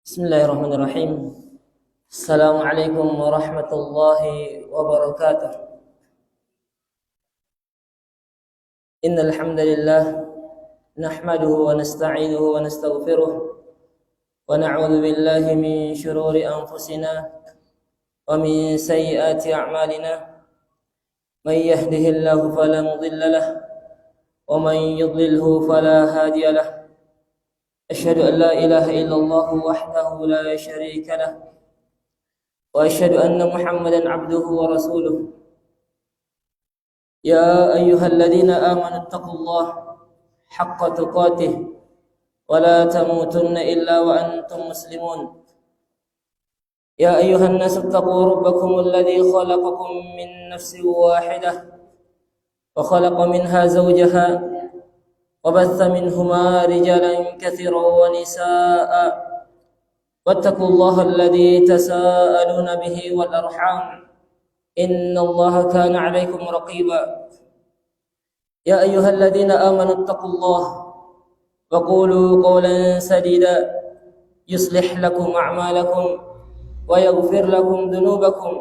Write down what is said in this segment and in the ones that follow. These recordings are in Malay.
Bismillahirrahmanirrahim. Assalamualaikum warahmatullahi wabarakatuh. Innal hamdalillah nahmaduhu wa nasta'inuhu wa nastaghfiruh wa na'udzu billahi min shururi anfusina wa min sayyiati a'malina. May yahdihillahu fala mudilla lahu wa man yudlilhu fala hadiya lahu. أشهد أن لا إله إلا الله وحده لا شريك له وأشهد أن محمدا عبده ورسوله يا أيها الذين آمنوا اتقوا الله حق تقاته ولا تموتن إلا وأنتم مسلمون يا أيها الناس اتقوا ربكم الذي خلقكم من نفس واحدة وخلق منها زوجها وبث منهما رجالا كثيرا ونساء واتقوا الله الذي تساءلون به والأرحام إن الله كان عليكم رقيبا يا أيها الذين آمنوا اتقوا الله وقولوا قولا سديدا يصلح لكم أعمالكم ويغفر لكم ذنوبكم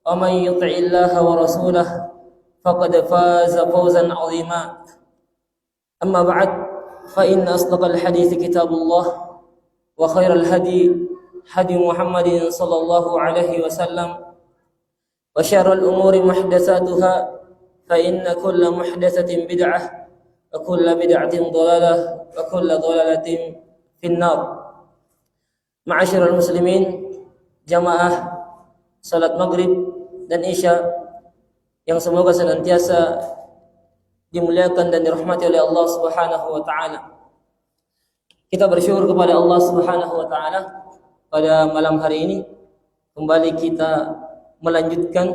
ومن يطع الله ورسوله فقد فاز فوزا عظيما أما بعد فإن أصدق الحديث كتاب الله وخير الهدي هدي محمد صلى الله عليه وسلم وشر الأمور محدثاتها فإن كل محدثة بدعة وكل بدعة ضلالة وكل ضلالة في النار. معاشر المسلمين, jamaah salat maghrib dan isya yang semoga senantiasa dimuliakan dan dirahmati oleh Allah Subhanahu wa taala. Kita bersyukur kepada Allah Subhanahu wa taala pada malam hari ini kembali kita melanjutkan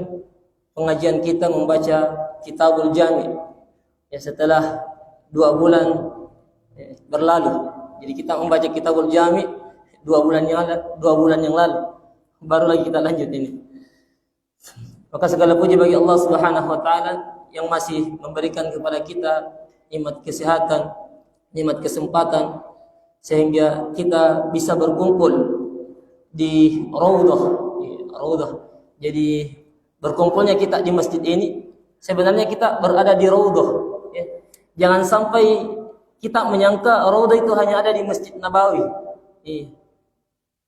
pengajian kita membaca Kitabul Jami'. Ya, setelah 2 bulan berlalu. Jadi kita membaca Kitabul Jami' 2 bulan yang lalu. Baru lagi kita lanjut ini. Maka segala puji bagi Allah Subhanahu wa taala yang masih memberikan kepada kita nikmat kesehatan, nikmat kesempatan sehingga kita bisa berkumpul di raudhah. Jadi berkumpulnya kita di masjid ini sebenarnya kita berada di raudhah, ya. Jangan sampai kita menyangka raudhah itu hanya ada di Masjid Nabawi.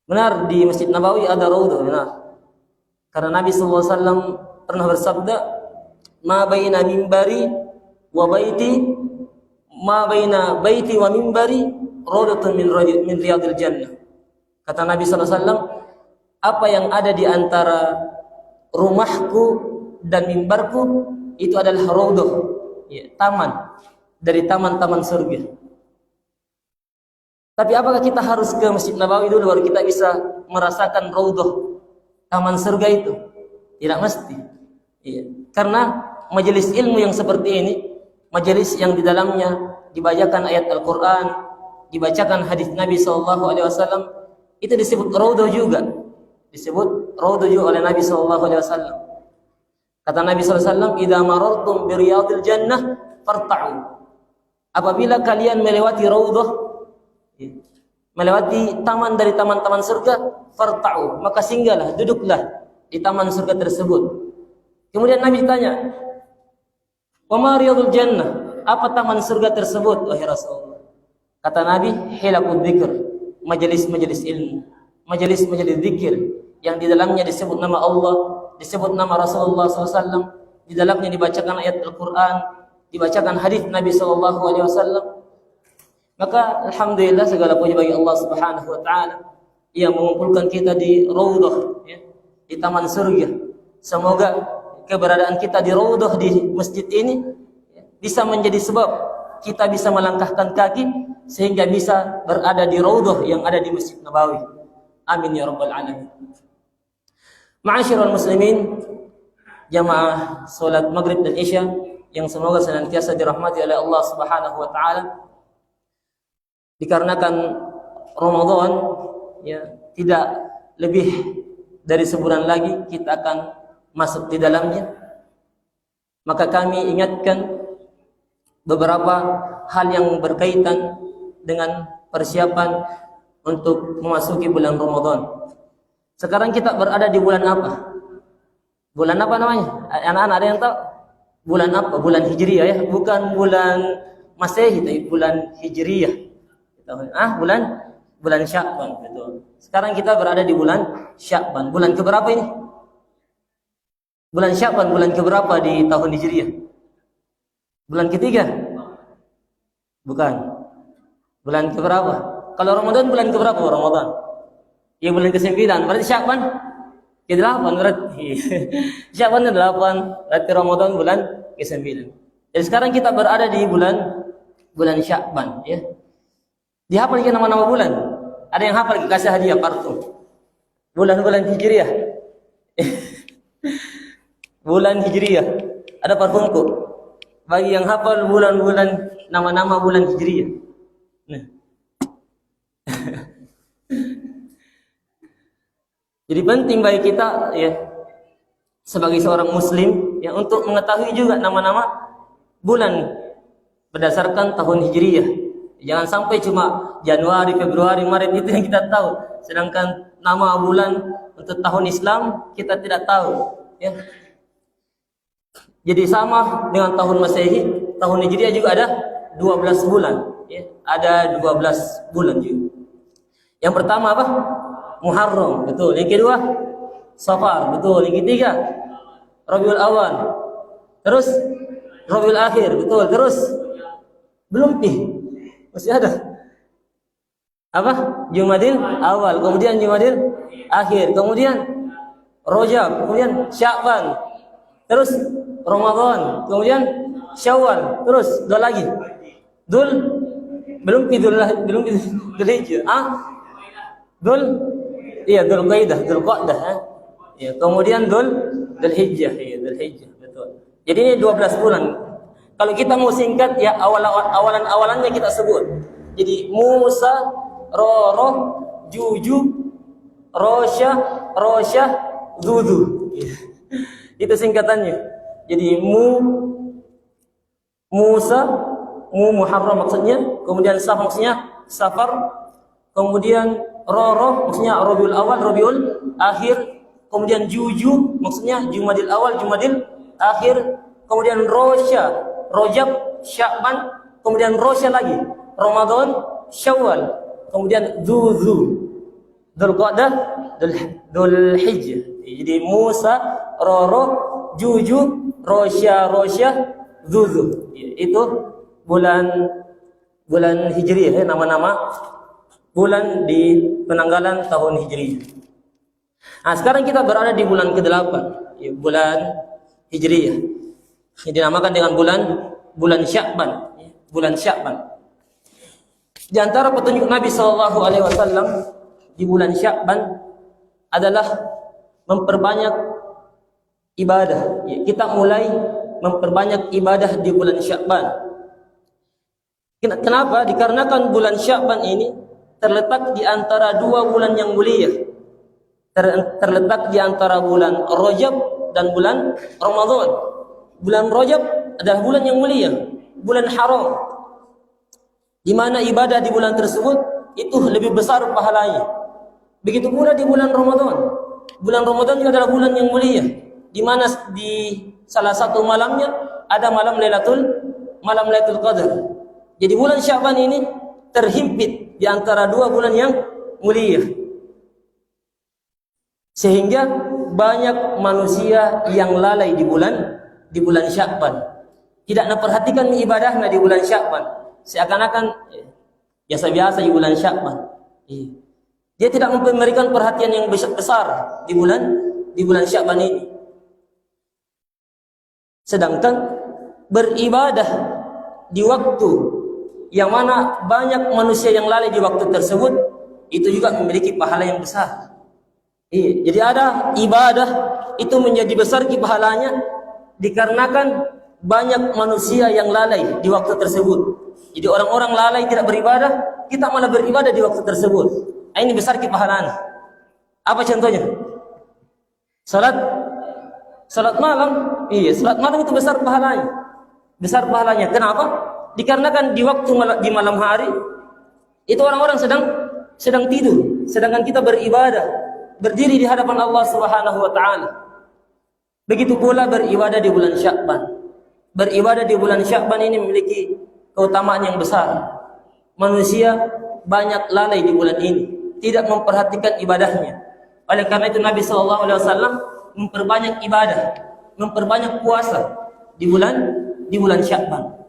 Benar, di Masjid Nabawi ada raudhah, benar. Karena Nabi sallallahu alaihi wasallam pernah bersabda, ma baina mimbari wa baiti ma baina baiti wa mimbari rawdatun min riyadil jannah. Kata Nabi sallallahu alaihi wasallam, apa yang ada di antara rumahku dan mimbarku itu adalah raudhah, ya, taman dari taman-taman surga. Tapi apakah kita harus ke Masjid Nabawi dulu baru kita bisa merasakan raudhah, taman surga itu? Tidak mesti. Iya. Karena majelis ilmu yang seperti ini, majelis yang di dalamnya dibacakan ayat Al-Quran, dibacakan hadis Nabi SAW, itu disebut raudhah juga. Disebut raudhah juga oleh Nabi SAW. Kata Nabi SAW, idza marartum bi riyadil jannah farta'u. Apabila kalian melewati raudhah, melewati taman dari taman-taman surga, farta'u, maka singgahlah, duduklah di taman surga tersebut. Kemudian Nabi tanya, wa ma riyadul jannah, apa taman surga tersebut wahai Rasulullah? Kata Nabi, hilaqud dzikr, majelis-majelis ilmu, majelis-majelis zikir yang di dalamnya disebut nama Allah, disebut nama Rasulullah SAW, di dalamnya dibacakan ayat Al-Quran, dibacakan hadis Nabi SAW. Maka alhamdulillah segala puji bagi Allah Subhanahu wa taala yang mengumpulkan kita di raudhah, ya, di taman surga. Semoga keberadaan kita di raudhah di masjid ini bisa menjadi sebab kita bisa melangkahkan kaki sehingga bisa berada di raudhah yang ada di Masjid Nabawi. Amin ya rabbal alamin. Ma'asyiral muslimin, jamaah salat maghrib dan isya yang semoga senantiasa dirahmati oleh Allah Subhanahu wa taala. Dikarenakan Ramadan ya tidak lebih dari sebulan lagi kita akan masuk di dalamnya, maka kami ingatkan beberapa hal yang berkaitan dengan persiapan untuk memasuki bulan Ramadan. Sekarang kita berada di bulan apa? Bulan apa namanya? Anak-anak ada yang tahu? Bulan apa? Bulan Hijriah ya, bukan bulan Masehi, tapi bulan Hijriah. Bulan Sya'ban, betul. Sekarang kita berada di bulan Sya'ban. Bulan keberapa ini? Bulan Sya'ban, bulan keberapa di tahun Hijriah? Bulan ketiga? Bukan. Bulan keberapa? Kalau Ramadan bulan keberapa Ramadan? Ya bulan ke-9. Berarti Sya'ban ke-8 berarti. Sya'ban ke-8, berarti Ramadan bulan ke-9. Jadi sekarang kita berada di bulan Sya'ban ya. Dihafal ke nama-nama bulan? Ada yang hafal, kasih hadiah parfum. Bulan-bulan Hijriah. Bulan Hijriah. Ada parfumku. Bagi yang hafal bulan-bulan, nama-nama bulan Hijriah. Nah. Jadi penting bagi kita ya sebagai seorang muslim ya untuk mengetahui juga nama-nama bulan berdasarkan tahun Hijriah. Jangan sampai cuma Januari, Februari, Maret itu yang kita tahu, sedangkan nama bulan untuk tahun Islam kita tidak tahu ya. Jadi sama dengan tahun Masehi, tahun Hijriah juga ada 12 bulan ya. Ada 12 bulan juga. Yang pertama apa? Muharram, betul. Yang kedua Safar, betul. Yang ketiga Rabiul Awal. Terus Rabiul Akhir, betul. Terus belum masih ada apa? Jumadil Awal, kemudian Jumadil Akhir, kemudian Rajab, kemudian Sya'ban, terus Ramadan, kemudian Syawal, terus dua lagi belum Dzulhijjah, Dzulqa'dah, ya, kemudian Dzulhijjah, ya, Dzulhijjah, betul. Jadi ini 12 bulan. Kalau kita mau singkat ya awalan-awalannya kita sebut. Jadi Musa, Roro, Juju, Rosyah, Dudu. Itu singkatannya. Jadi Musa, Muharram maksudnya, kemudian maksudnya Safar, kemudian Roro maksudnya Rabiul Awal, Rabiul Akhir, kemudian Juju maksudnya Jumadil Awal, Jumadil Akhir, kemudian Rajab, Sya'ban, kemudian Rosyah lagi, Ramadan, Syawal, kemudian Dzulqa'dah, Dzulhijjah. Jadi Musa, Roro, Juju, Rosyah, Dzul. Itu bulan Hijriah ya, nama-nama bulan di penanggalan tahun Hijriah. Nah, sekarang kita berada di bulan ke-8, ya, bulan Hijriah. Ini dinamakan dengan bulan Sya'ban, bulan Sya'ban. Di antara petunjuk Nabi sallallahu alaihi wasallam di bulan Sya'ban adalah memperbanyak ibadah. Kita mulai memperbanyak ibadah di bulan Sya'ban. Kenapa? Dikarenakan bulan Sya'ban ini terletak di antara dua bulan yang mulia. Terletak di antara bulan Rajab dan bulan Ramadan. Bulan Rajab adalah bulan yang mulia, bulan haram, di mana ibadah di bulan tersebut itu lebih besar pahalanya. Begitu pula di bulan Ramadan. Bulan Ramadan juga adalah bulan yang mulia, di mana di salah satu malamnya ada malam Lailatul Qadar. Jadi bulan Sya'ban ini terhimpit di antara dua bulan yang mulia, sehingga banyak manusia yang lalai di bulan Sya'ban, tidak memperhatikan ibadahnya di bulan Sya'ban, seakan-akan biasa-biasa di bulan Sya'ban. Dia tidak memberikan perhatian yang besar di bulan Sya'ban ini. Sedangkan beribadah di waktu yang mana banyak manusia yang lalai di waktu tersebut, itu juga memiliki pahala yang besar. Iya, jadi ada ibadah itu menjadi besar pahalanya dikarenakan banyak manusia yang lalai di waktu tersebut. Jadi orang-orang lalai tidak beribadah, kita malah beribadah di waktu tersebut. Ini besar pahalanya. Apa contohnya? Salat malam. Iya, salat malam itu besar pahalanya. Besar pahalanya. Kenapa? Dikarenakan di malam hari itu orang-orang sedang tidur, sedangkan kita beribadah, berdiri di hadapan Allah Subhanahu wa taala. Begitu pula beribadah di bulan Sya'ban. Beribadah di bulan Sya'ban ini memiliki keutamaan yang besar. Manusia banyak lalai di bulan ini, tidak memperhatikan ibadahnya. Oleh karena itu Nabi SAW memperbanyak ibadah, memperbanyak puasa di bulan Sya'ban.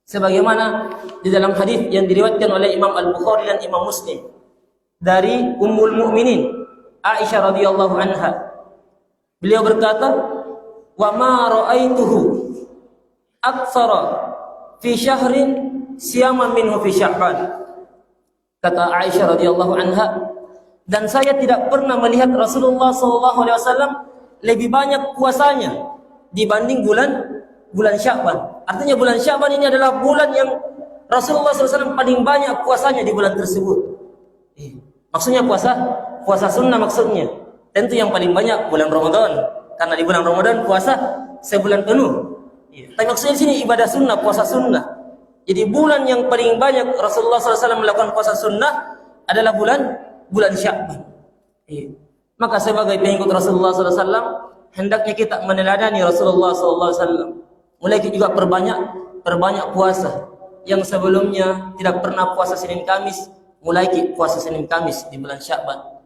Sebagaimana di dalam hadis yang diriwayatkan oleh Imam Al-Bukhari dan Imam Muslim dari Ummul Mukminin Aisyah radhiyallahu anha. Beliau berkata, "Wa ma ra'aituhu aktsara fi syahrin siyaman minhu fi Sya'ban." Kata Aisyah radhiyallahu anha, dan saya tidak pernah melihat Rasulullah SAW lebih banyak puasanya dibanding bulan Sya'ban. Artinya bulan Sya'ban ini adalah bulan yang Rasulullah SAW paling banyak puasanya di bulan tersebut. Maksudnya puasa sunnah maksudnya. Tentu yang paling banyak bulan Ramadan, karena di bulan Ramadan puasa sebulan penuh. Tapi maksudnya di sini ibadah sunnah, puasa sunnah. Jadi bulan yang paling banyak Rasulullah SAW melakukan puasa sunnah adalah bulan Sya'ban. Maka sebagai pengikut Rasulullah SAW, hendaknya kita meneladani Rasulullah SAW. Mulai kita juga perbanyak puasa. Yang sebelumnya tidak pernah puasa Senin Kamis, mulai kita puasa Senin Kamis di bulan Sya'ban.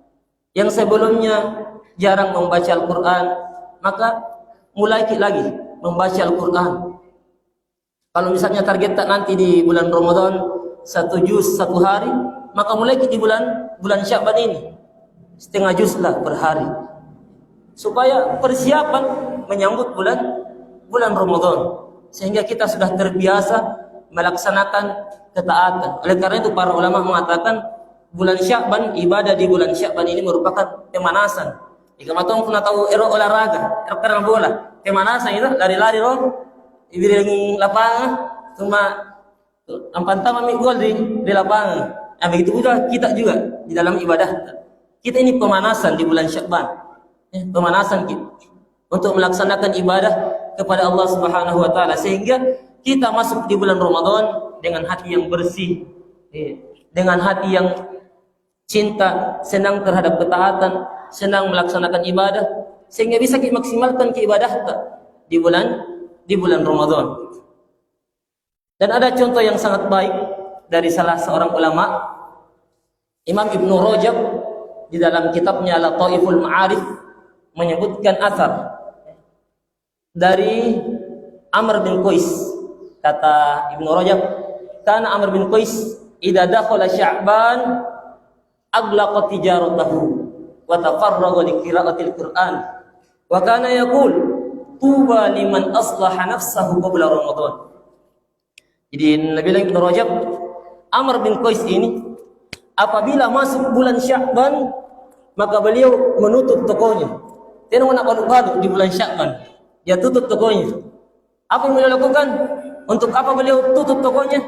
Yang sebelumnya jarang membaca Al-Quran, maka mulai kita lagi membaca Al-Quran. Kalau misalnya target nanti di bulan Ramadan 1 juz 1 hari, maka mulai kita di bulan Sya'ban ini setengah juz lah per hari, supaya persiapan menyambut bulan Ramadan, sehingga kita sudah terbiasa melaksanakan ketaatan. Oleh karena itu para ulama mengatakan bulan Sya'ban, ibadah di bulan Sya'ban ini merupakan pemanasan. Jika matang pernah tahu olahraga, karena bola, pemanasan itu lari-lari di lapangan, cuma ampantama gol di lapangan. Nah, begitu juga kita juga di dalam ibadah. Kita ini pemanasan di bulan Sya'ban. Pemanasan kita untuk melaksanakan ibadah kepada Allah Subhanahu wa taala, sehingga kita masuk di bulan Ramadan dengan hati yang bersih, dengan hati yang cinta, senang terhadap ketaatan, senang melaksanakan ibadah, sehingga bisa kita maksimalkan ibadah di bulan Ramadan. Dan ada contoh yang sangat baik dari salah seorang ulama, Imam Ibnu Rajab, di dalam kitabnya Lataiful Ma'arif menyebutkan athar dari Amr bin Qais. Kata Ibnu Rajab, kana Amr bin Qais idza dakhala Sya'ban aglaqa tijaratahu wa tafarraga li qira'atil Qur'an wa kana yaqul tuba liman aslaha nafsahu qabla Ramadan. Jadi Nabi Ibnu Rajab, Amr bin Qais ini apabila masuk bulan Sya'ban, maka beliau menutup tokonya. Dia nak balu-balu di bulan Sya'ban, dia tutup tokonya. Apa yang beliau lakukan? Untuk apa beliau tutup tokonya?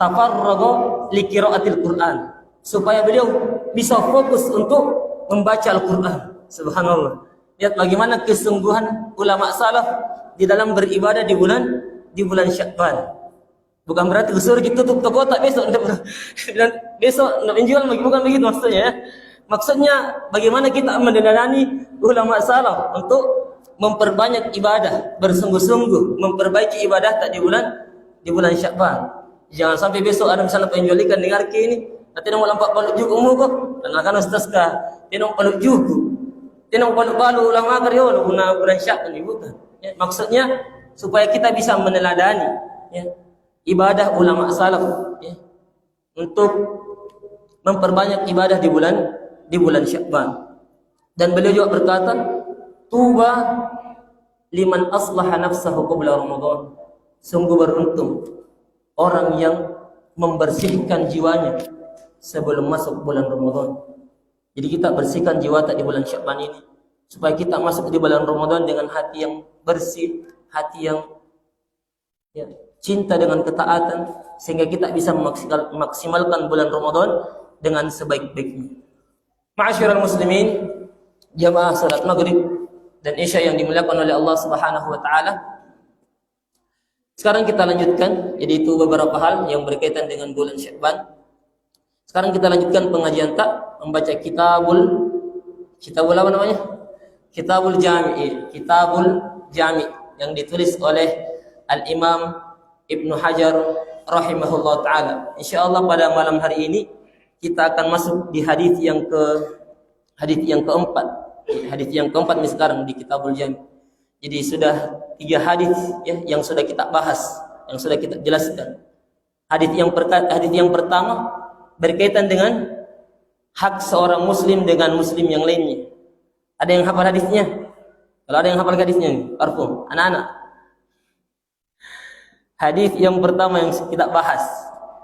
Tafarraga li qiraatil Qur'an, supaya beliau bisa fokus untuk membaca Al-Qur'an. Subhanallah. Lihat bagaimana kesungguhan ulama salaf di dalam beribadah di bulan Sya'ban. Bukan berarti usul kita tutup toko tak besok nak menjual, bukan begitu maksudnya ya. Maksudnya bagaimana kita meneladani ulama salaf untuk memperbanyak ibadah, bersungguh-sungguh memperbaiki ibadah tak di bulan Sya'ban. Jangan sampai besok ada misalnya penjual ikan dengar ke ini, nanti nak lampak balut juga umur kok. Dan akan ustaz kah? Tenong balut juga. Tenong balut ulama karyo guna bulan Sya'ban ini bukan. Ya, maksudnya supaya kita bisa meneladani ya, ibadah ulama salaf ya, untuk memperbanyak ibadah di bulan Sya'ban. Dan beliau juga berkata, tuba liman aslaha nafsahu qabla Ramadan. Sungguh beruntung orang yang membersihkan jiwanya sebelum masuk bulan Ramadan. Jadi kita bersihkan jiwa di bulan Sya'ban ini supaya kita masuk di bulan Ramadan dengan hati yang bersih, hati yang cinta dengan ketaatan, sehingga kita bisa memaksimalkan bulan Ramadan dengan sebaik-baiknya. Ma'asyiral muslimin, jamaah salat maghrib dan isya yang dimuliakan oleh Allah Subhanahu wa taala. Sekarang kita lanjutkan, jadi itu beberapa hal yang berkaitan dengan bulan Sya'ban. Sekarang kita lanjutkan pengajian membaca kitabul apa namanya? Kitabul Jami' yang ditulis oleh Al-Imam Ibnu Hajar rahimahullah taala. Insyaallah pada malam hari ini kita akan masuk di hadis yang keempat. Hadis yang keempat ini sekarang di Kitabul Jami'. Jadi sudah 3 hadis yang sudah kita bahas, yang sudah kita jelaskan. Hadis yang pertama berkaitan dengan hak seorang muslim dengan muslim yang lainnya. Ada yang hafal hadisnya? Kalau ada yang hafal hadisnya, parfum, anak-anak. Hadis yang pertama yang kita bahas,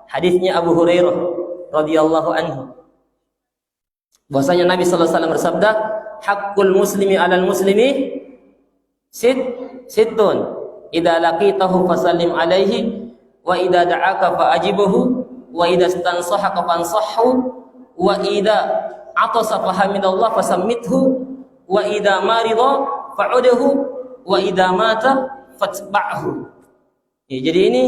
hadisnya Abu Hurairah radhiyallahu anhu. Bahwasanya Nabi sallallahu alaihi wasallam bersabda, "Haqqul muslimi 'alal muslimi sittun. Idza laqitahu fasallim alaihi wa idza da'aka fa'ajibhu wa idza istansahaka fansahhu wa idza atasa fahamidallah fasammithu wa idza marida fa'udhu wa idza mata fatba'hu." Jadi ini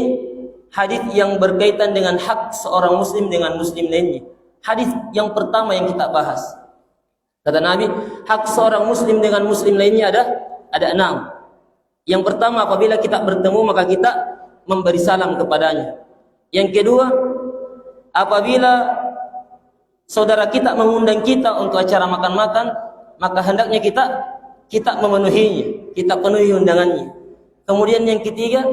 hadis yang berkaitan dengan hak seorang muslim dengan muslim lainnya. Hadis yang pertama yang kita bahas. Kata Nabi, hak seorang muslim dengan muslim lainnya ada 6. Yang pertama, apabila kita bertemu maka kita memberi salam kepadanya. Yang kedua, apabila saudara kita mengundang kita untuk acara makan-makan, maka hendaknya kita memenuhinya, kita penuhi undangannya. Kemudian yang ketiga,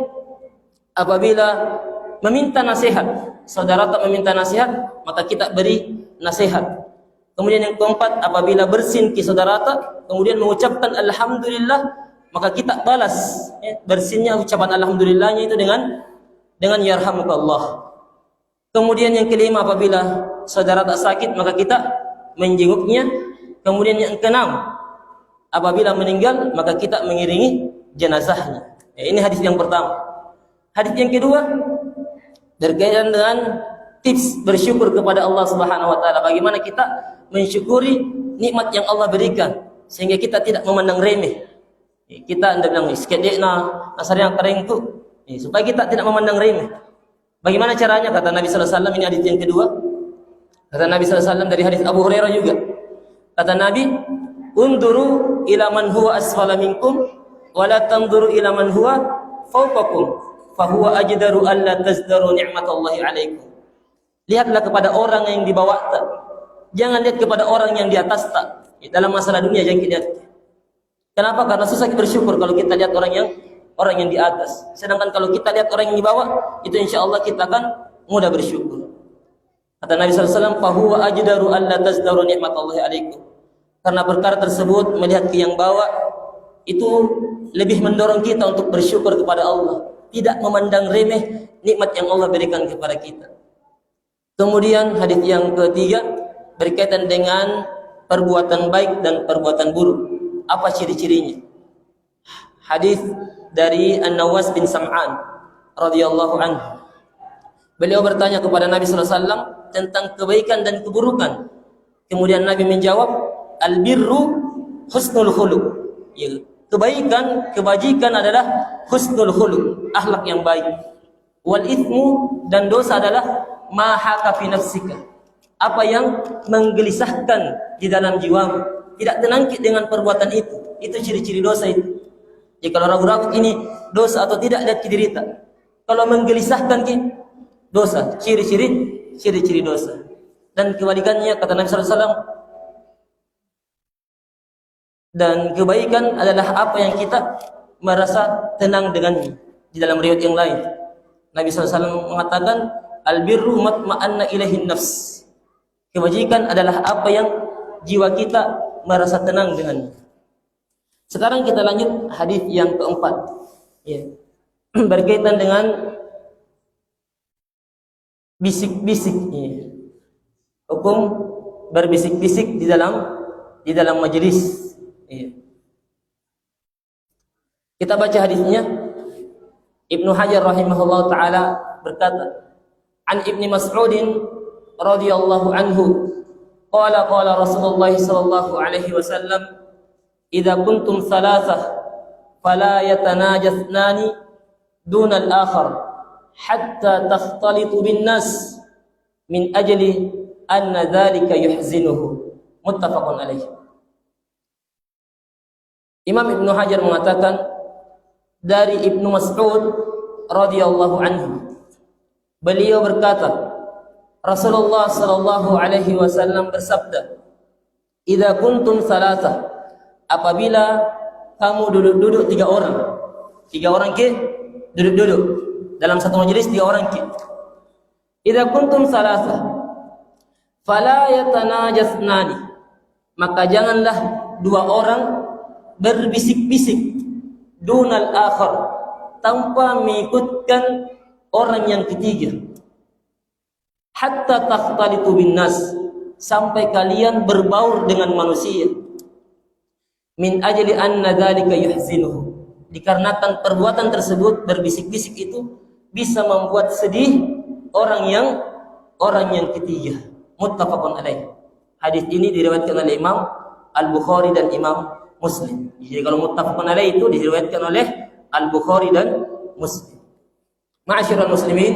apabila meminta nasihat, saudara tak meminta nasihat, maka kita beri nasihat. Kemudian yang keempat, apabila bersin ki saudara tak, kemudian mengucapkan alhamdulillah, maka kita balas bersinnya ucapan alhamdulillahnya itu dengan yarhamukallah. Kemudian yang kelima, apabila saudara tak sakit, maka kita menjenguknya. Kemudian yang keenam, apabila meninggal, maka kita mengiringi jenazahnya. Ini hadis yang pertama. Hadis yang kedua berkaitan dengan tips bersyukur kepada Allah Subhanahu wa taala. Bagaimana kita mensyukuri nikmat yang Allah berikan sehingga kita tidak memandang remeh. Kita anda bilang sekedekna asarnya karengku, supaya kita tidak memandang remeh. Bagaimana caranya? Kata Nabi sallallahu alaihi wasallam, ini hadis yang kedua. Kata Nabi sallallahu alaihi wasallam dari hadis Abu Hurairah juga. Kata Nabi, "Unduru ila man huwa asfala minkum wa la tanzuru ila man huwa fawqakum. Fahuwa ajdaru alla tazdaru ni'matallahi alaikum." Lihatlah kepada orang yang di bawah tak. Jangan lihat kepada orang yang di atas tak. Dalam masalah dunia jangan lihat. Kenapa? Karena susah kita bersyukur kalau kita lihat orang yang di atas. Sedangkan kalau kita lihat orang yang di bawah, itu insyaallah kita akan mudah bersyukur. Kata Nabi sallallahu alaihi wasallam, "Fahuwa ajdaru alla tazdaru ni'matallahi alaikum." Karena perkara tersebut, melihat ke yang bawah itu lebih mendorong kita untuk bersyukur kepada Allah, tidak memandang remeh nikmat yang Allah berikan kepada kita. Kemudian hadis yang ketiga berkaitan dengan perbuatan baik dan perbuatan buruk. Apa ciri-cirinya? Hadis dari An-Nawas bin Sam'an radhiyallahu anhu. Beliau bertanya kepada Nabi sallallahu alaihi wasallam tentang kebaikan dan keburukan. Kemudian Nabi menjawab, "Al-birru husnul khuluq." Ya, kebaikan, kebajikan adalah husnul khuluq, akhlak yang baik. Wal ithmu, dan dosa adalah ma haka fi nafsika, apa yang menggelisahkan di dalam jiwamu, tidak tenang dengan perbuatan itu ciri-ciri dosa itu. Jadi kalau ragu-ragu ini dosa atau tidak, lihat ke diri kita. Kalau menggelisahkan dosa, ciri-ciri dosa. Dan kebalikannya, kata Nabi sallallahu alaihi wasallam, dan kebaikan adalah apa yang kita merasa tenang dengannya. Di dalam riwayat yang lain, Nabi sallallahu alaihi wasallam mengatakan, "Al-birru matma'anna ilaihin nafs." Kebajikan adalah apa yang jiwa kita merasa tenang dengannya. Sekarang kita lanjut hadis yang keempat, berkaitan dengan bisik-bisik, hukum berbisik-bisik di dalam majelis. Iya. Kita baca hadisnya. Ibnu Hajar rahimahullah taala berkata, "An Ibni Mas'udin radhiyallahu anhu, qala Rasulullah sallallahu alaihi wasallam, idza kuntum thalathah fala yatanajasnani duna al-akhar hatta takhtalitu bin nas min ajli anna dzalika yuhzinuhu." Muttafaqun alaih. Imam Ibnu Hajar mengatakan dari Ibnu Mas'ud radhiyallahu anhu, beliau berkata, Rasulullah sallallahu alaihi wasallam bersabda, "Idza kuntum salasah," apabila kamu duduk-duduk tiga orang ke duduk-duduk dalam satu majelis, tiga orang ke. "Idza kuntum salasah fala yatanajasnani," maka janganlah dua orang berbisik-bisik, dunal akhar, tanpa mengikutkan orang yang ketiga, hatta takhtalitu bin nas, sampai kalian berbaur dengan manusia, min ajli anna dzalika yuhzinuhu, dikarenakan perbuatan tersebut, berbisik-bisik itu bisa membuat sedih orang yang ketiga. Muttafaqun alaih. Hadis ini diriwayatkan oleh Imam Al-Bukhari dan Imam Muslim. Jadi kalau muttafaqun alaih itu diriwayatkan oleh Al-Bukhari dan Muslim. Ma'asyiral muslimin,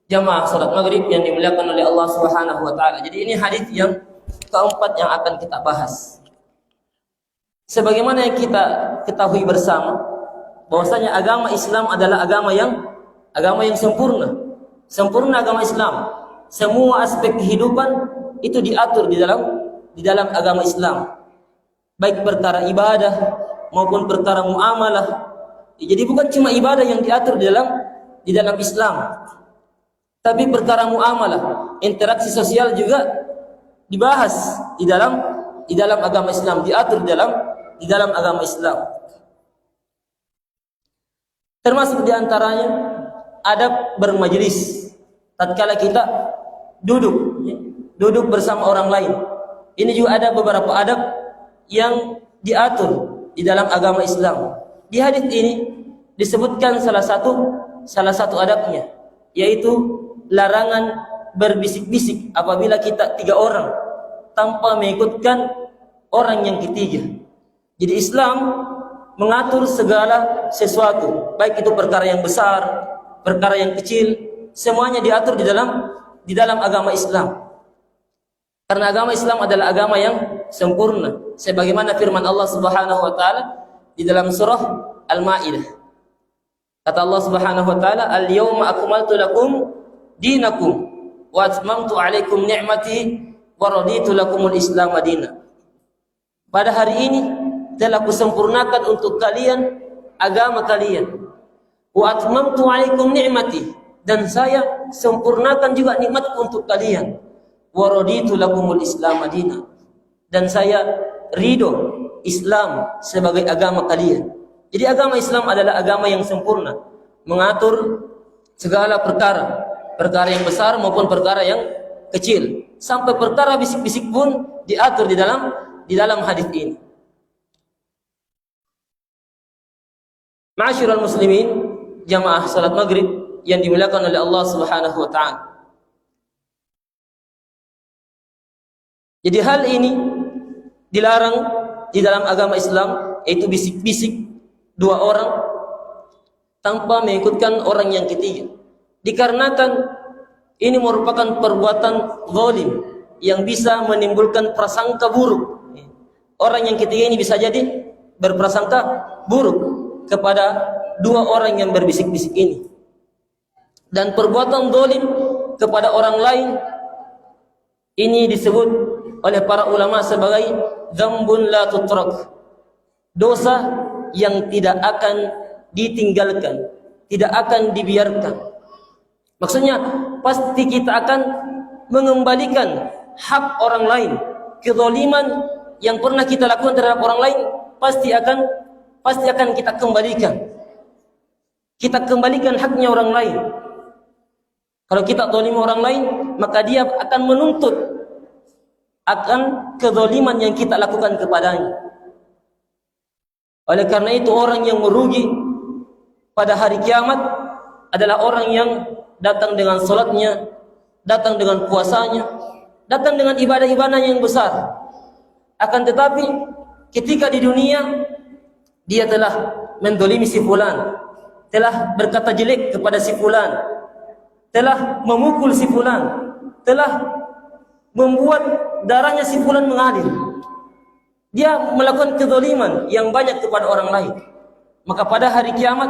jamaah salat maghrib yang dimuliakan oleh Allah Subhanahu wa taala. Jadi ini hadis yang keempat yang akan kita bahas. Sebagaimana yang kita ketahui bersama, bahwasanya agama Islam adalah agama yang sempurna. Sempurna agama Islam. Semua aspek kehidupan itu diatur di dalam agama Islam. Baik perkara ibadah maupun perkara muamalah. Jadi bukan cuma ibadah yang diatur di dalam Islam, tapi perkara muamalah, interaksi sosial juga dibahas di dalam agama Islam, diatur di dalam agama Islam. Termasuk di antaranya adab bermajelis. Tatkala kita duduk bersama orang lain. Ini juga ada beberapa adab yang diatur di dalam agama Islam. Di hadis ini disebutkan salah satu adabnya, yaitu larangan berbisik-bisik apabila kita tiga orang tanpa mengikutkan orang yang ketiga. Jadi Islam mengatur segala sesuatu, baik itu perkara yang besar, perkara yang kecil, semuanya diatur di dalam agama Islam. Karena agama Islam adalah agama yang sempurna, sebagaimana firman Allah Subhanahu wa taala di dalam surah Al-Maidah. Kata Allah Subhanahu wa taala, "Al-yauma akmaltu lakum dinakum wa atmamtu 'alaikum ni'mati wa raditu lakumul Islam madina." Pada hari ini telah kusempurnakan untuk kalian agama kalian. Wa atmamtu 'alaikum ni'mati, dan saya sempurnakan juga nikmatku untuk kalian. Wa raditu lakumul Islam madina, dan saya ridho Islam sebagai agama kalian. Jadi agama Islam adalah agama yang sempurna, mengatur segala perkara yang besar maupun perkara yang kecil, sampai perkara bisik-bisik pun diatur di dalam hadis ini. Ma'asyiral muslimin, jamaah salat maghrib yang dimuliakan oleh Allah Subhanahu wa taala. Jadi hal ini dilarang di dalam agama Islam, yaitu bisik-bisik dua orang tanpa mengikutkan orang yang ketiga. Dikarenakan ini merupakan perbuatan zalim yang bisa menimbulkan prasangka buruk. Orang yang ketiga ini bisa jadi berprasangka buruk kepada dua orang yang berbisik-bisik ini. Dan perbuatan zalim kepada orang lain ini disebut oleh para ulama sebagai dzambun la tutrak, dosa yang tidak akan ditinggalkan, tidak akan dibiarkan. Maksudnya pasti kita akan mengembalikan hak orang lain. Kezaliman yang pernah kita lakukan terhadap orang lain pasti akan kita kembalikan. Kita kembalikan haknya orang lain. Kalau kita zalimi orang lain, maka dia akan menuntut akan kezaliman yang kita lakukan kepadanya. Oleh karena itu orang yang merugi pada hari kiamat adalah orang yang datang dengan salatnya, datang dengan puasanya, datang dengan ibadah-ibadah yang besar. Akan tetapi ketika di dunia dia telah mendolimi si fulan, telah berkata jelek kepada si fulan, telah memukul si fulan, telah membuat darahnya si fulan mengalir. Dia melakukan kezaliman yang banyak kepada orang lain. Maka pada hari kiamat,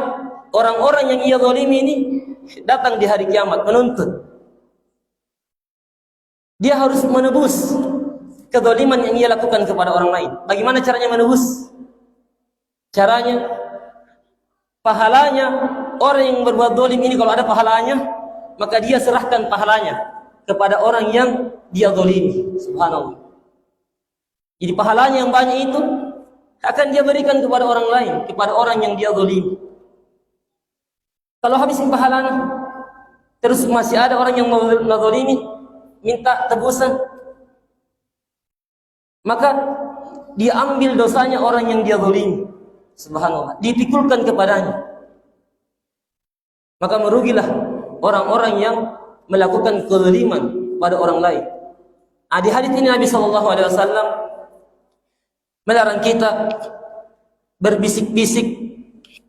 orang-orang yang ia zalimi ini datang di hari kiamat menuntut. Dia harus menebus kezaliman yang ia lakukan kepada orang lain. Bagaimana caranya menebus? Caranya, pahalanya, orang yang berbuat zalim ini kalau ada pahalanya, maka dia serahkan pahalanya kepada orang yang dia zalimi. Subhanallah. Jadi pahalanya yang banyak itu akan dia berikan kepada orang lain, kepada orang yang dia zalimi. Kalau habis pahalanya, terus masih ada orang yang menzalimi, minta tebusan, maka dia ambil dosanya orang yang dia zalimi. Subhanallah, dipikulkan kepadanya. Maka merugilah orang-orang yang melakukan kezaliman pada orang lain. Di hadis ini Nabi SAW melarang kita berbisik-bisik,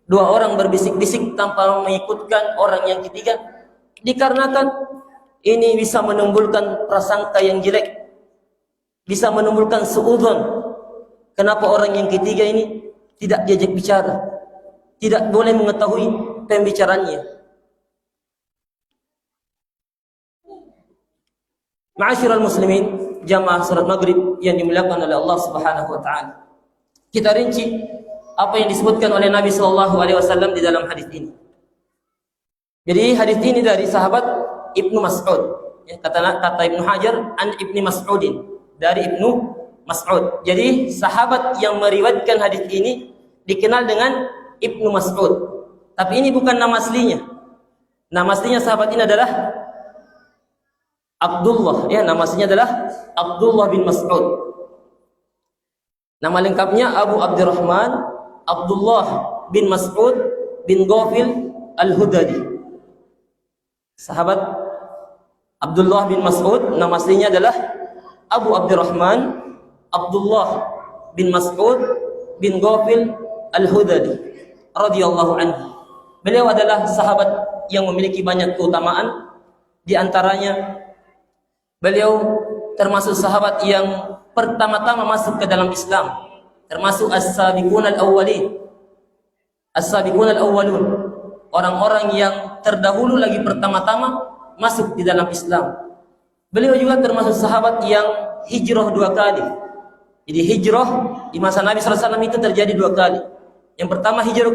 dua orang berbisik-bisik tanpa mengikutkan orang yang ketiga, dikarenakan ini bisa menimbulkan prasangka yang jelek, bisa menimbulkan suudzon. Kenapa orang yang ketiga ini tidak diajak bicara, tidak boleh mengetahui pembicaraannya. Ma'asyiral muslimin, jamaah salat maghrib yang dimuliakan oleh Allah Subhanahu wa taala. Kita rinci apa yang disebutkan oleh Nabi sallallahu alaihi wasallam di dalam hadis ini. Jadi hadis ini dari sahabat Ibnu Mas'ud. Ya, kata Ibnu Hajar an Ibnu Mas'udin, dari Ibnu Mas'ud. Jadi sahabat yang meriwayatkan hadis ini dikenal dengan Ibnu Mas'ud. Tapi ini bukan nama aslinya. Nama aslinya sahabat ini adalah Abdullah, ya, nama aslinya adalah Abdullah bin Mas'ud. Nama lengkapnya Abu Abdurrahman Abdullah bin Mas'ud bin Ghafil Al-Hudali. Sahabat Abdullah bin Mas'ud, nama aslinya adalah Abu Abdurrahman Abdullah bin Mas'ud bin Ghafil Al-Hudali radhiyallahu anhu. Beliau adalah sahabat yang memiliki banyak keutamaan. Di antaranya beliau termasuk sahabat yang pertama-tama masuk ke dalam Islam, termasuk as-sabiqun al-awwalin. As-sabiqun al-awwalun, orang-orang yang terdahulu lagi pertama-tama masuk di dalam Islam. Beliau juga termasuk sahabat yang hijrah 2 kali. Jadi hijrah di masa Nabi SAW itu terjadi 2 kali. Yang pertama hijrah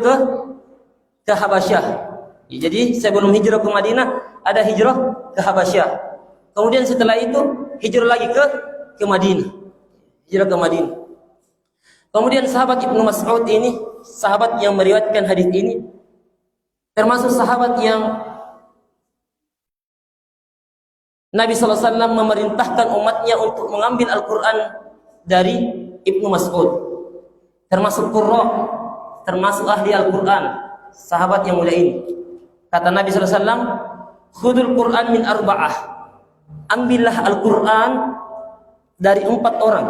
ke Habasyah. Jadi sebelum hijrah ke Madinah ada hijrah ke Habasyah. Kemudian setelah itu hijrah lagi ke Madinah. Hijrah ke Madinah. Kemudian sahabat Ibnu Mas'ud ini, sahabat yang meriwayatkan hadis ini, termasuk sahabat yang Nabi SAW memerintahkan umatnya untuk mengambil Al-Quran dari Ibnu Mas'ud. Termasuk qurra, termasuk ahli Al-Quran, sahabat yang mulia ini. Kata Nabi SAW, khudul Quran min arba'ah. Ambillah Al-Quran dari 4 orang.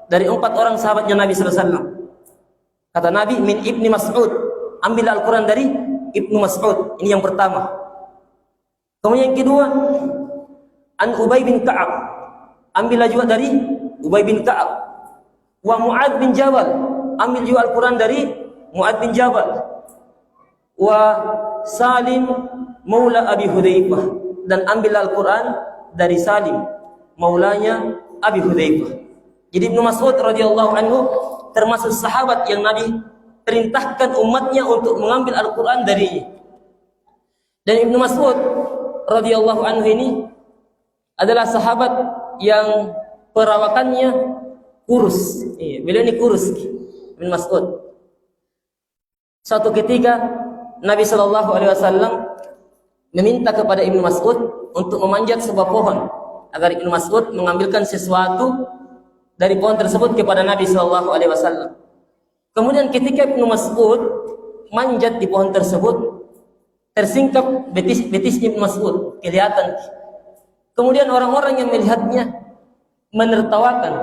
Dari 4 orang sahabatnya Nabi SAW. Kata Nabi, min Ibni Mas'ud. Ambillah Al-Quran dari Ibnu Mas'ud. Ini yang pertama. Kemudian yang kedua, an Ubay bin Ka'ab. Ambillah juga dari Ubay bin Ka'ab. Wa Mu'ad bin Jabal. Ambil juga Al-Quran dari Mu'ad bin Jabal. Wa Salim maula Abi Hudzaifah. Dan ambil Al-Quran dari Salim maulanya Abi Hudzaifah. Jadi Ibnu Mas'ud radhiyallahu anhu termasuk sahabat yang Nabi perintahkan umatnya untuk mengambil Al-Quran darinya. Dan Ibnu Mas'ud radhiyallahu anhu ini adalah sahabat yang perawakannya kurus. Beliau ini kurus, Ibnu Mas'ud. Suatu ketika Nabi SAW meminta kepada Ibnu Mas'ud untuk memanjat sebuah pohon agar Ibnu Mas'ud mengambilkan sesuatu dari pohon tersebut kepada Nabi Shallallahu Alaihi Wasallam. Kemudian ketika Ibnu Mas'ud manjat di pohon tersebut, tersingkap betisnya Ibnu Mas'ud, kelihatan. Kemudian orang-orang yang melihatnya menertawakan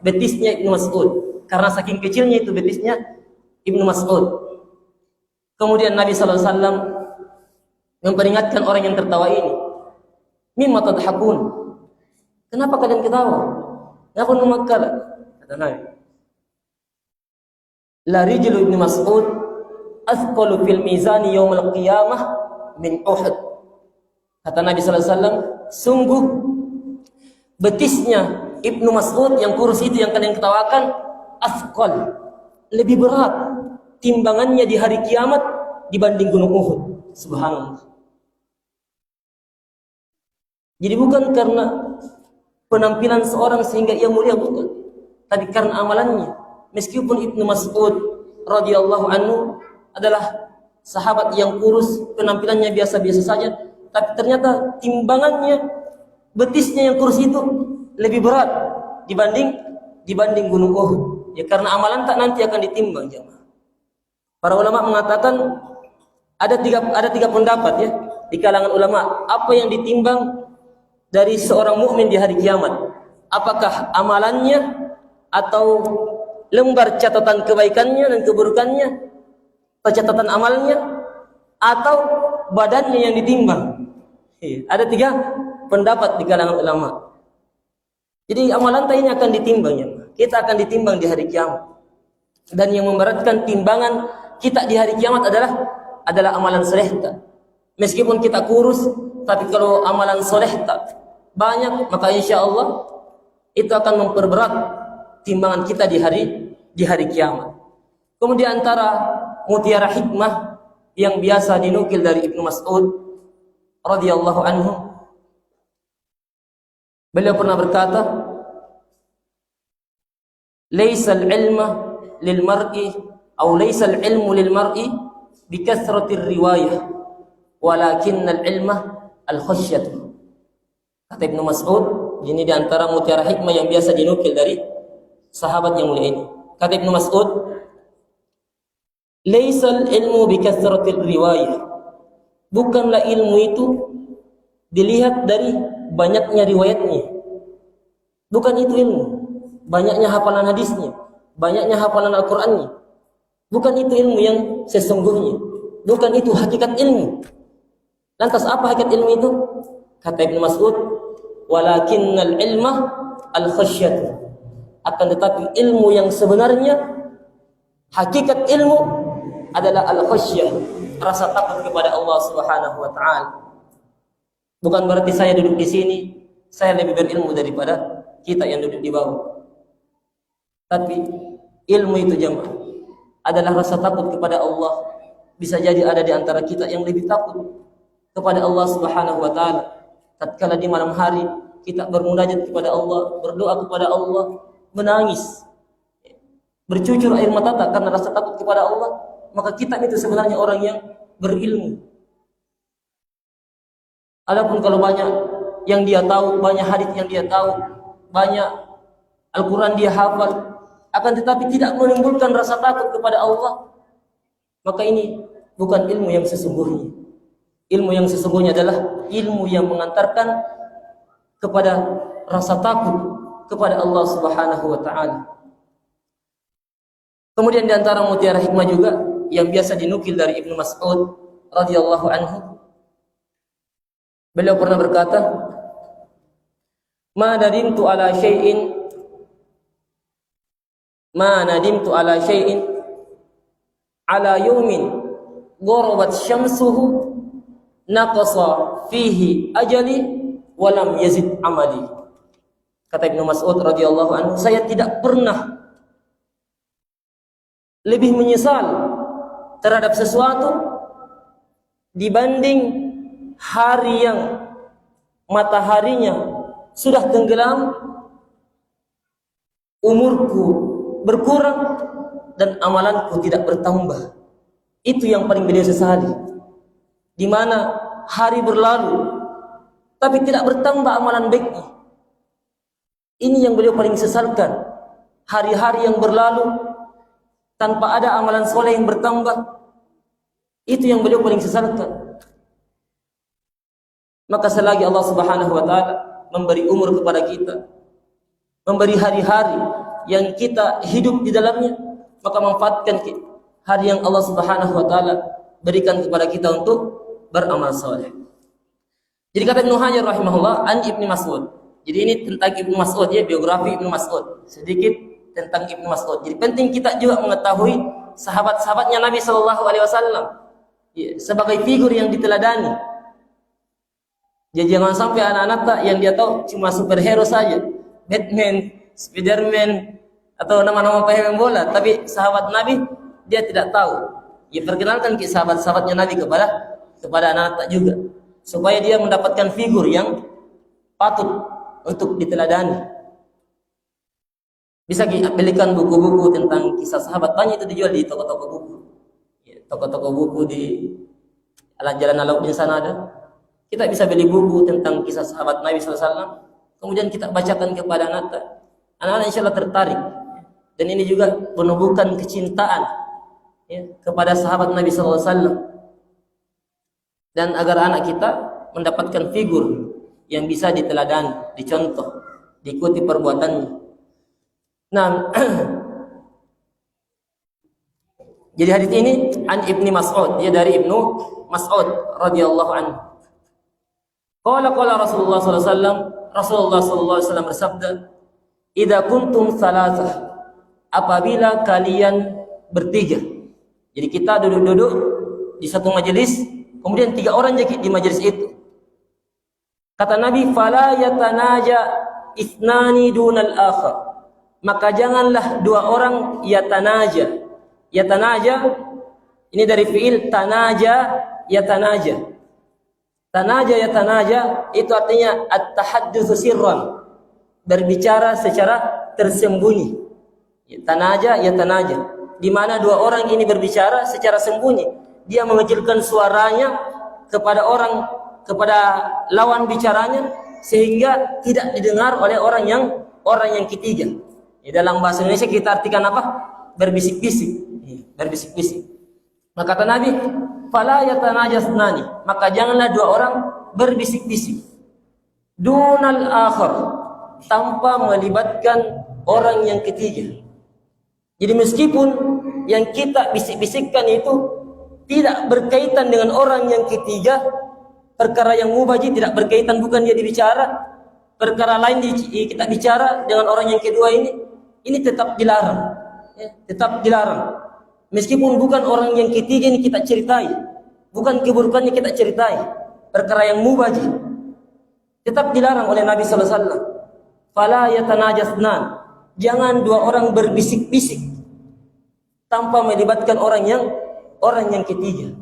betisnya Ibnu Mas'ud karena saking kecilnya itu betisnya Ibnu Mas'ud. Kemudian Nabi Sallallahu Alaihi Wasallam memperingatkan orang yang tertawa ini, mimma tadhakun, kenapa kalian ketawa? Kenapa memakar? Kata Nabi, la rijlu Ibnu Mas'ud athqalu fil mizani yaumil qiyamah min Uhud. Kata Nabi Sallallahu Alaihi Wasallam, sungguh betisnya Ibnu Mas'ud yang kurus itu yang kalian ketawakan, athqal, lebih berat timbangannya di hari kiamat dibanding gunung Uhud. Subhanallah. Jadi bukan karena penampilan seorang sehingga ia mulia, bukan, tapi karena amalannya. Meskipun Ibnu Mas'ud radhiyallahu anhu adalah sahabat yang kurus, penampilannya biasa-biasa saja, tapi ternyata timbangannya, betisnya yang kurus itu lebih berat dibanding gunung Uhud. Ya, karena amalan tak nanti akan ditimbang, jemaah. Para ulama mengatakan ada tiga pendapat ya di kalangan ulama, apa yang ditimbang dari seorang mukmin di hari kiamat. Apakah amalannya atau lembar catatan kebaikannya dan keburukannya, atau catatan amalnya, atau badannya yang ditimbang. Ada tiga pendapat di kalangan ulama. Jadi amalan ini akan ditimbang ya. Kita akan ditimbang di hari kiamat. Dan yang memberatkan timbangan kita di hari kiamat adalah amalan soleh kita. Meskipun kita kurus, tapi kalau amalan soleh tak banyak, maka insya Allah itu akan memperberat timbangan kita di hari kiamat. Kemudian antara mutiara hikmah yang biasa dinukil dari Ibnu Mas'ud radhiyallahu anhu, beliau pernah berkata, "Laisal ilma lil mar'i atau laisal ilmu lil mar'i bi kathratir riwayah, walakinnal ilma al khasyah." Kata Ibnu Mas'ud, ini di antara mutiara hikmah yang biasa dinukil dari sahabat yang mulia ini. Kata Ibnu Mas'ud, "Laisal ilmu bi kathratir riwayah." Bukanlah ilmu itu dilihat dari banyaknya riwayatnya. Bukan itu ilmu. Banyaknya hafalan hadisnya, banyaknya hafalan Al-Qur'annya. Bukan itu ilmu yang sesungguhnya. Bukan itu hakikat ilmu. Lantas apa hakikat ilmu itu? Kata Ibnu Mas'ud, "Walakinnal ilma al-khasyah." Akan tetapi ilmu yang sebenarnya, hakikat ilmu adalah al-khasyah, rasa takut kepada Allah Subhanahu wa taala. Bukan berarti saya duduk di sini, saya lebih berilmu daripada kita yang duduk di bawah. Tapi ilmu itu jemaah adalah rasa takut kepada Allah. Bisa jadi ada di antara kita yang lebih takut kepada Allah Subhanahu wa taala. Tatkala di malam hari kita bermunajat kepada Allah, berdoa kepada Allah, menangis, bercucur air mata karena rasa takut kepada Allah, maka kita itu sebenarnya orang yang berilmu. Adapun kalau banyak yang dia tahu, banyak hadis yang dia tahu, banyak Al-Quran dia hafal, akan tetapi tidak menimbulkan rasa takut kepada Allah, maka ini bukan ilmu yang sesungguhnya. Ilmu yang sesungguhnya adalah ilmu yang mengantarkan kepada rasa takut kepada Allah Subhanahu wa taala. Kemudian di antara mutiara hikmah juga yang biasa dinukil dari Ibnu Mas'ud radhiyallahu anhu, beliau pernah berkata, "Ma nadimtu ala syai'in ala yawmin gharabat syamsuhu naqasa fihi ajali wa lam yazid amali." Kata Ibnu Mas'ud radhiyallahu anhu, saya tidak pernah lebih menyesal terhadap sesuatu dibanding hari yang mataharinya sudah tenggelam, umurku berkurang dan amalanku tidak bertambah. Itu yang paling beliau sesali. Di mana hari berlalu tapi tidak bertambah amalan baiknya. Ini yang beliau paling sesalkan. Hari-hari yang berlalu tanpa ada amalan soleh yang bertambah, itu yang beliau paling sesalkan. Maka selagi Allah Subhanahu wa taala memberi umur kepada kita, memberi hari-hari yang kita hidup di dalamnya, maka manfaatkan hari yang Allah Subhanahu wa taala berikan kepada kita untuk beramal saleh. Jadi kata Ibnu Hajar rahimahullah an Ibnu Mas'ud. Jadi ini tentang Ibnu Mas'ud, ya, biografi Ibnu Mas'ud. Sedikit tentang Ibnu Mas'ud. Jadi penting kita juga mengetahui sahabat-sahabatnya Nabi sallallahu alaihi wasallam, ya, sebagai figur yang diteladani. Jadi jangan sampai anak-anak tak yang dia tahu cuma superhero saja, Batman, Spiderman, atau nama-nama pemain bola, tapi sahabat Nabi dia tidak tahu. Ya, perkenalkan ke sahabat-sahabatnya Nabi kepada anak-anak tak juga, supaya dia mendapatkan figur yang patut untuk diteladani. Bisa belikan buku-buku tentang kisah sahabat, banyak itu dijual di toko-toko buku, ya, toko-toko buku di Jalan Alauddin sana ada. Kita bisa beli buku tentang kisah sahabat Nabi SAW, kemudian kita bacakan kepada anak-anak, insya Allah tertarik. Dan ini juga menumbuhkan kecintaan, ya, kepada sahabat Nabi SAW, dan agar anak kita mendapatkan figur yang bisa diteladani, dicontoh, diikuti perbuatannya. Nah, jadi hadis ini an Ibnu Mas'ud, dia dari Ibnu Mas'ud radhiyallahu anhu. Qala Rasulullah sallallahu alaihi wasallam, Rasulullah sallallahu alaihi wasallam bersabda, "Idza kuntum salasah," apabila kalian bertiga. Jadi kita duduk-duduk di satu majelis, kemudian 3 orang jadi di majelis itu. Kata Nabi, "Fala yatanaja ithnani dunal akhar." Maka janganlah 2 orang yatanaja. Yatanaja ini dari fiil tanaja yatanaja. Tanaja yatanaja itu artinya at-tahaddutsu sirran, berbicara secara tersembunyi. Tanaja yatanaja, di mana 2 orang ini berbicara secara sembunyi. Dia mengecilkan suaranya kepada lawan bicaranya sehingga tidak didengar oleh orang yang ketiga. Dalam bahasa Indonesia kita artikan apa? Berbisik-bisik. Berbisik-bisik. Maka kata Nabi, fala yatanajasnani, maka janganlah 2 orang berbisik-bisik. Dunal akhar, tanpa melibatkan orang yang ketiga. Jadi meskipun yang kita bisik-bisikkan itu tidak berkaitan dengan orang yang ketiga, perkara yang mubajih tidak berkaitan, bukan dia dibicara, perkara lain kita bicara dengan orang yang kedua, ini tetap dilarang, ya, tetap dilarang. Meskipun bukan orang yang ketiga ini kita ceritai, bukan keburukannya kita ceritai, perkara yang mubajih, tetap dilarang oleh Nabi sallallahu alaihi wasallam. Fala yatanajasnan, jangan 2 orang berbisik-bisik tanpa melibatkan orang yang ketiga.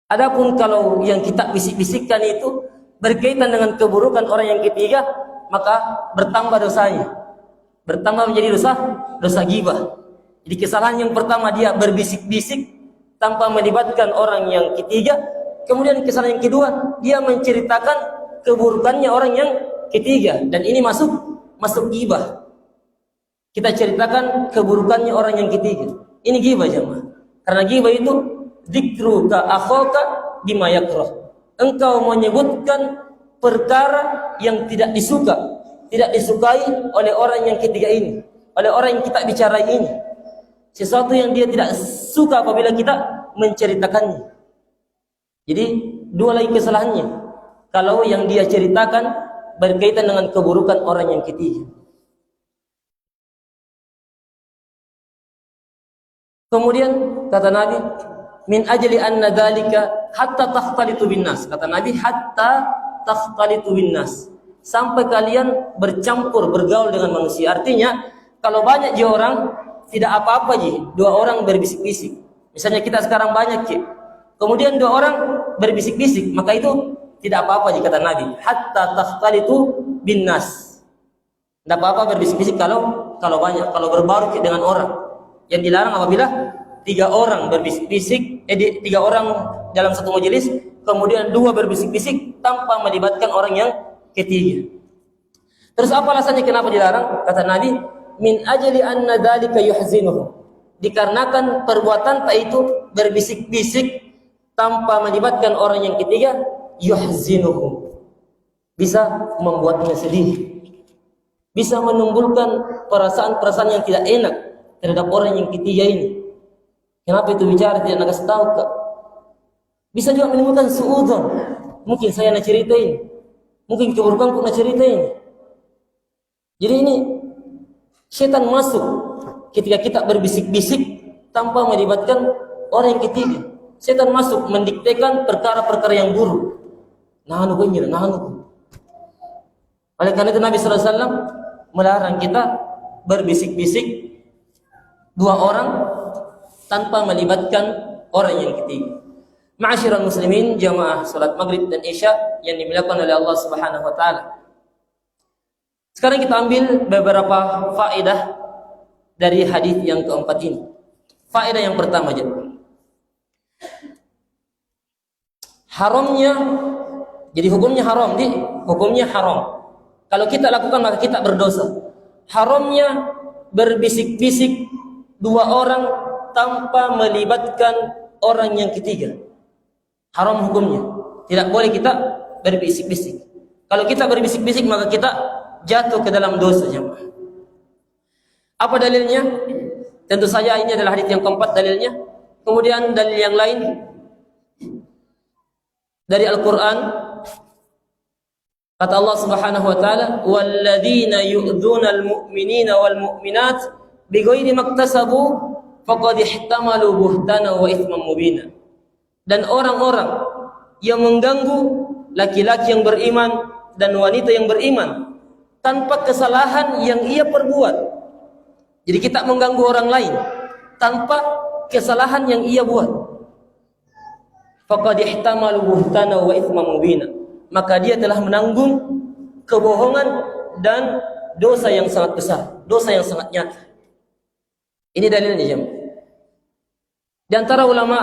Adapun kalau yang kita bisik-bisikkan itu berkaitan dengan keburukan orang yang ketiga, maka bertambah dosanya. Bertambah menjadi dosa ghibah. Jadi kesalahan yang pertama dia berbisik-bisik tanpa melibatkan orang yang ketiga. Kemudian kesalahan yang kedua dia menceritakan keburukannya orang yang ketiga, dan ini masuk ghibah. Kita ceritakan keburukannya orang yang ketiga. Ini ghibah jemaah. Karena ghibah itu dzikruka akhaka bima yakrah. Engkau menyebutkan perkara yang tidak disukai oleh orang yang ketiga ini, oleh orang yang kita bicarai ini. Sesuatu yang dia tidak suka apabila kita menceritakannya. Jadi 2 lagi kesalahannya. Kalau yang dia ceritakan berkaitan dengan keburukan orang yang ketiga. Kemudian kata Nabi, min ajli anna dzalika hatta takhtalitu binnas. Kata Nabi, hatta takhtalitu binnas, sampai kalian bercampur bergaul dengan manusia. Artinya kalau banyak orang tidak apa-apa 2 orang berbisik-bisik. Misalnya kita sekarang banyak kemudian 2 orang berbisik-bisik, maka itu tidak apa-apa kata Nabi. Hatta takhtalitu binnas. Tidak apa-apa berbisik-bisik kalau banyak, kalau berbaur dengan orang. Yang dilarang apabila 3 orang berbisik-bisik, 3 orang dalam satu majelis, kemudian 2 berbisik-bisik, tanpa melibatkan orang yang ketiga. Terus apa alasannya kenapa dilarang? Kata Nabi, min ajli anna dzalika yuhzinuhu. Dikarenakan perbuatan tak itu berbisik-bisik tanpa melibatkan orang yang ketiga, yuhzinuhu, bisa membuatnya sedih, bisa menimbulkan perasaan-perasaan yang tidak enak terhadap orang yang ketiga ini. Kenapa itu bicara tidak nak kasih tahu kak? Bisa juga menimbulkan suudzon. Mungkin saya nak ceritain, mungkin keburukanku nak ceritain. Jadi ini setan masuk ketika kita berbisik-bisik tanpa melibatkan orang yang ketiga. Setan masuk mendiktekan perkara-perkara yang buruk. Nahanu ko, nahanu ko. Oleh karena itu Nabi SAW melarang kita berbisik-bisik dua orang tanpa melibatkan orang yang ketiga. Ma'asyiral muslimin, jamaah salat maghrib dan isya yang dimuliakan oleh Allah Subhanahu wa taala. Sekarang kita ambil beberapa faedah dari hadis yang keempat ini. Faedah yang pertama aja. Haramnya, jadi hukumnya haram, hukumnya haram. Kalau kita lakukan maka kita berdosa. Haramnya berbisik-bisik dua orang tanpa melibatkan orang yang ketiga. Haram hukumnya. Tidak boleh kita berbisik-bisik. Kalau kita berbisik-bisik maka kita jatuh ke dalam dosa, jemaah. Apa dalilnya? Tentu saja ini adalah hadis yang keempat dalilnya. Kemudian dalil yang lain dari Al-Quran, kata Allah Subhanahu wa taala, walladzina yu'dzuna al-mu'minina wal mu'minat bighairi maktasabu faqad ihtamalu buhtana wa itsman mubina. Dan orang-orang yang mengganggu laki-laki yang beriman dan wanita yang beriman tanpa kesalahan yang ia perbuat. Jadi kita mengganggu orang lain tanpa kesalahan yang ia buat. Faqad ihtamalu buhtana wa itsman mubina. Maka dia telah menanggung kebohongan dan dosa yang sangat besar, dosa yang sangat nyata. Ini dalilnya, jemaah. Di antara ulama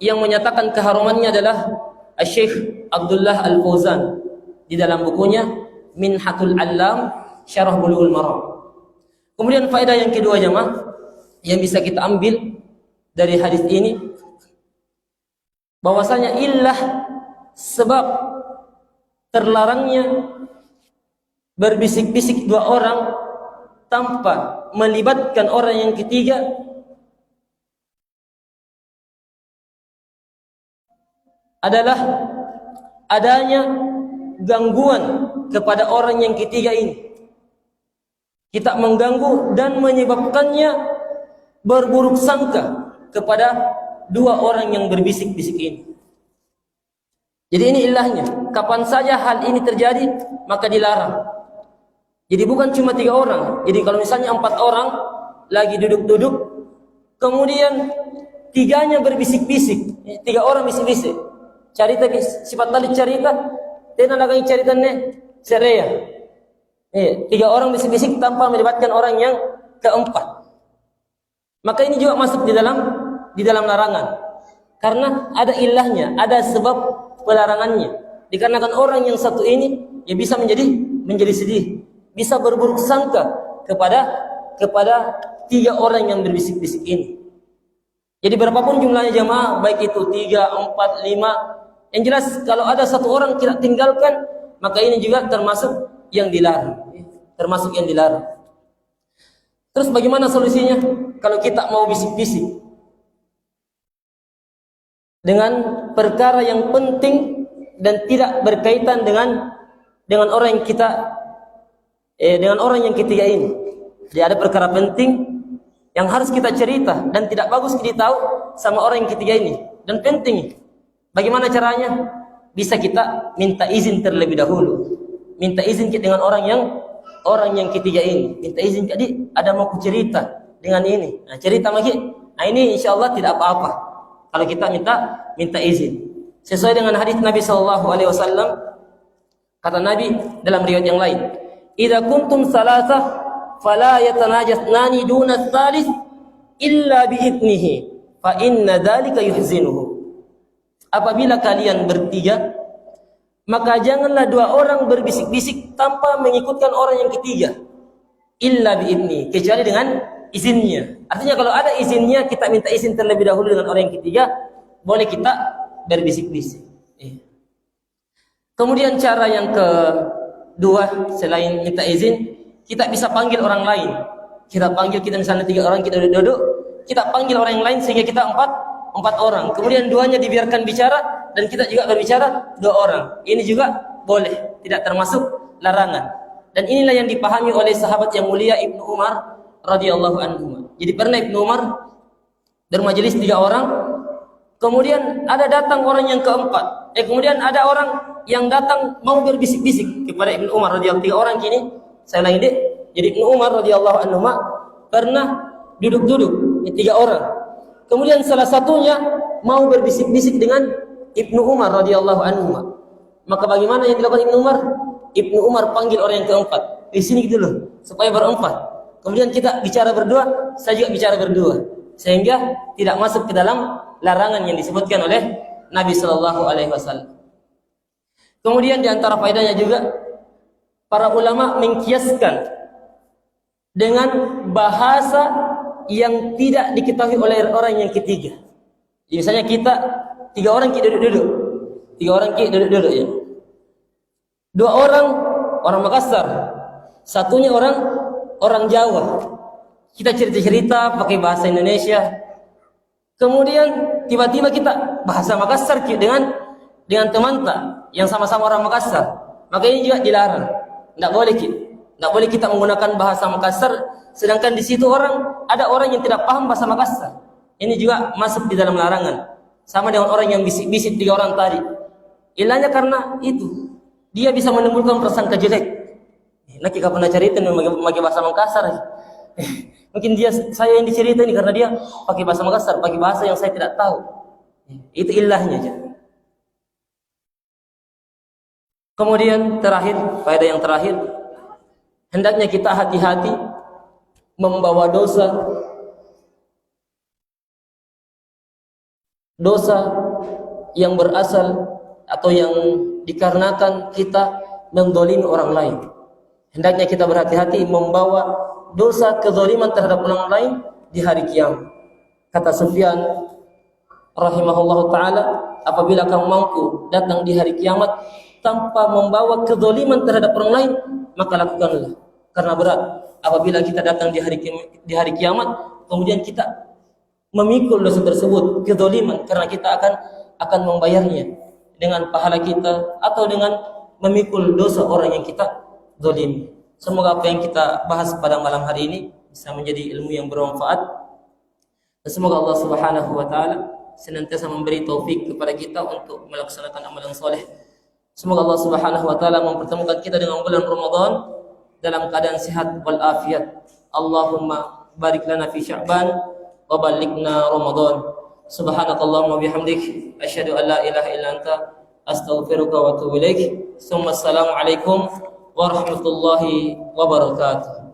yang menyatakan keharamannya adalah Syekh Abdullah Al-Fauzan di dalam bukunya Minhatul Allam Syarah Bulughul Maram. Kemudian faedah yang kedua, jemaah, yang bisa kita ambil dari hadis ini, bahwasanya illah sebab terlarangnya berbisik-bisik dua orang tanpa melibatkan orang yang ketiga adalah adanya gangguan kepada orang yang ketiga ini. Kita mengganggu dan menyebabkannya berburuk sangka kepada dua orang yang berbisik-bisik ini. Jadi ini ilahnya. Kapan saja hal ini terjadi, maka dilarang. Jadi bukan cuma 3 orang. Jadi kalau misalnya 4 orang lagi duduk-duduk, kemudian 3-nya berbisik-bisik, 3 orang bisik-bisik. Cerita sifat tali cerita, tena lagi ceritanya sereya. 3 orang bisik-bisik tanpa melibatkan orang yang keempat. Maka ini juga masuk di dalam larangan. Karena ada ilahnya, ada sebab pelarangannya. Dikarenakan orang yang satu ini ya bisa menjadi sedih, bisa berburuk sangka kepada 3 orang yang berbisik-bisik ini. Jadi berapapun jumlahnya jamaah, baik itu 3, 4, 5, yang jelas kalau ada satu orang kita tinggalkan, maka ini juga termasuk yang dilarang. Termasuk yang dilarang. Terus bagaimana solusinya? Kalau kita mau bisik-bisik dengan perkara yang penting dan tidak berkaitan dengan orang yang dengan orang yang ketiga ini. Jadi ada perkara penting yang harus kita cerita dan tidak bagus kita tahu sama orang yang ketiga ini, dan penting. Bagaimana caranya? Bisa kita minta izin terlebih dahulu. Minta izin dengan orang yang ketiga ini. Minta izin, jadi ada mau cerita dengan ini. Nah, cerita lagi. Nah, ini insyaallah tidak apa-apa kalau kita minta izin. Sesuai dengan hadis Nabi SAW, kata Nabi dalam riwayat yang lain, "Idza kuntum salasah fala yatanajasnani duna tsalits illa bi'idnihi fa inna dzalika yuhzinuhu." Apabila kalian bertiga, maka janganlah dua orang berbisik-bisik tanpa mengikutkan orang yang ketiga. Illa biidni, kecuali dengan izinnya. Artinya kalau ada izinnya, kita minta izin terlebih dahulu dengan orang yang ketiga, boleh kita berbisik-bisik. Kemudian cara yang kedua, selain minta izin, kita bisa panggil orang lain. Kita misalnya 3 orang, kita duduk, kita panggil orang yang lain sehingga kita empat orang. Kemudian duanya dibiarkan bicara dan kita juga berbicara 2 orang. Ini juga boleh, tidak termasuk larangan. Dan inilah yang dipahami oleh sahabat yang mulia Ibnu Umar radhiyallahu anhu. Jadi pernah Ibnu Umar bermajelis 3 orang, kemudian ada datang orang yang keempat. Kemudian ada orang yang datang mau berbisik-bisik kepada Ibnu Umar radhiyallahu anhu. 3 orang kini, saya ulangi deh. Jadi Ibnu Umar radhiyallahu anhu pernah duduk-duduk 3 orang. Kemudian salah satunya mau berbisik-bisik dengan Ibnu Umar radhiyallahu anhu. Maka bagaimana yang dilakukan Ibnu Umar? Ibnu Umar panggil orang yang keempat. Di sini gitu loh, supaya berempat. Kemudian kita bicara berdua, saya juga bicara berdua, sehingga tidak masuk ke dalam larangan yang disebutkan oleh Nabi Shallallahu Alaihi Wasallam. Kemudian di antara faedahnya juga, para ulama mengkiaskan dengan bahasa yang tidak diketahui oleh orang yang ketiga. Misalnya kita 3 orang kita duduk-duduk, 3 orang kita duduk-duduk ya. 2 orang Makassar, satunya orang Jawa. Kita cerita-cerita pakai bahasa Indonesia. Kemudian tiba-tiba kita bahasa Makassar dengan teman yang sama-sama orang Makassar. Maka ini juga dilarang. Tidak boleh kita menggunakan bahasa Makassar, sedangkan di situ ada orang yang tidak paham bahasa Makassar. Ini juga masuk di dalam larangan. Sama dengan orang yang bisik-bisik 3 orang tadi. Ilahnya karena itu, dia bisa menimbulkan prasangka jelek. Lagi kapan pernah cerita pakai bahasa Makassar. Mungkin saya yang dicerita ini karena dia pakai bahasa Makassar, pakai bahasa yang saya tidak tahu. Itu ilahnya aja. Kemudian faedah yang terakhir, hendaknya kita hati-hati membawa dosa yang berasal atau yang dikarenakan kita mendolimi orang lain. Hendaknya kita berhati-hati membawa dosa kezaliman terhadap orang lain di hari kiamat. Kata Sufyan rahimahullahu ta'ala, apabila kamu mampu datang di hari kiamat tanpa membawa kezaliman terhadap orang lain, maka lakukanlah. Karena berat apabila kita datang di hari kiamat, kemudian kita memikul dosa tersebut, kezaliman, karena kita akan membayarnya dengan pahala kita atau dengan memikul dosa orang yang kita zalimi. Semoga apa yang kita bahas pada malam hari ini bisa menjadi ilmu yang bermanfaat. Dan semoga Allah Subhanahu wa taala senantiasa memberi taufik kepada kita untuk melaksanakan amalan soleh. Semoga Allah Subhanahu wa taala mempertemukan kita dengan bulan Ramadan dalam keadaan sehat wal afiat. Allahumma barik lana fi Sya'ban wa ballighna Ramadan. Subhanakallahumma bihamdik asyhadu an la ilaha illa anta astaghfiruka wa atubu ilaik. Assalamualaikum warahmatullahi wabarakatuh.